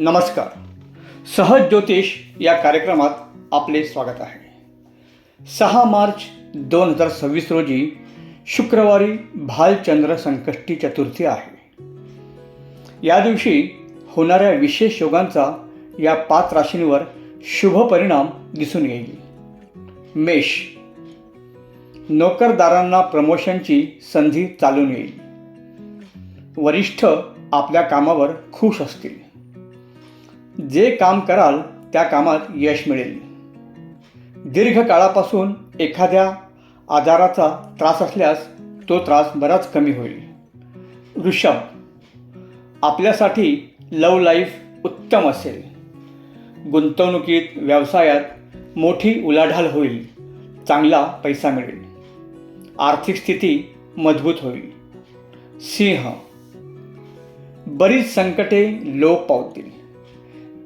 नमस्कार. सहज ज्योतिष या कार्यक्रमात आपले स्वागत आहे. 6 मार्च 2026 रोजी शुक्रवारी भालचंद्र संकष्टी चतुर्थी आहे. या दिवशी होणाऱ्या विशेष योगांचा या 5 राशींवर शुभ परिणाम दिसून येईल. मेष, नोकरदारांना प्रमोशनची संधी चालून येईल. वरिष्ठ आपल्या कामावर खुश असतील. जे काम कराल त्या कामात यश मिळेल. दीर्घकाळापासून एखाद्या आजाराचा त्रास असल्यास तो त्रास बराच कमी होईल. वृषभ, आपल्यासाठी लव्ह लाईफ उत्तम असेल. गुंतवणुकीत व्यवसायात मोठी उलाढाल होईल. चांगला पैसा मिळेल. आर्थिक स्थिती मजबूत होईल. सिंह, बरीच संकटे लोप पावतील.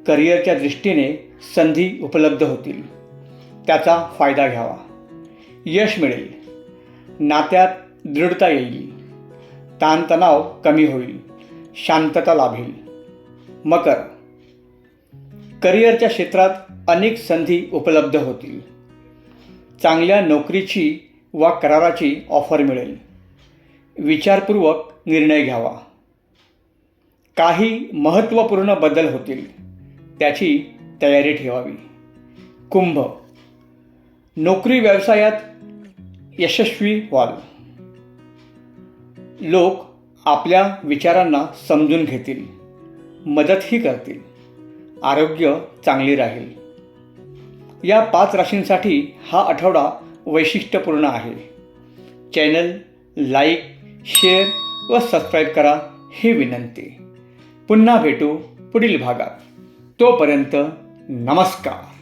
करिअरच्या दृष्टीने संधी उपलब्ध होतील. त्याचा फायदा घ्यावा. यश मिळेल. नात्यात दृढता येईल. ताणतणाव कमी होईल. शांतता लाभेल. मकर, करिअरच्या क्षेत्रात अनेक संधी उपलब्ध होतील. चांगल्या नोकरीची वा कराराची ऑफर मिळेल. विचारपूर्वक निर्णय घ्यावा. काही महत्त्वपूर्ण बदल होतील. त्याची तयारी ठेवावी. कुंभ, नोकरी व्यवसायात यशस्वी व्हाल. लोक आपल्या विचारांना समजून घेतील. मदतही करतील. आरोग्य चांगले राहील. या 5 राशींसाठी हा आठवडा वैशिष्ट्यपूर्ण आहे. चॅनल लाईक, शेअर व सबस्क्राईब करा ही विनंती. पुन्हा भेटू पुढील भागात. तोपर्यंत नमस्कार.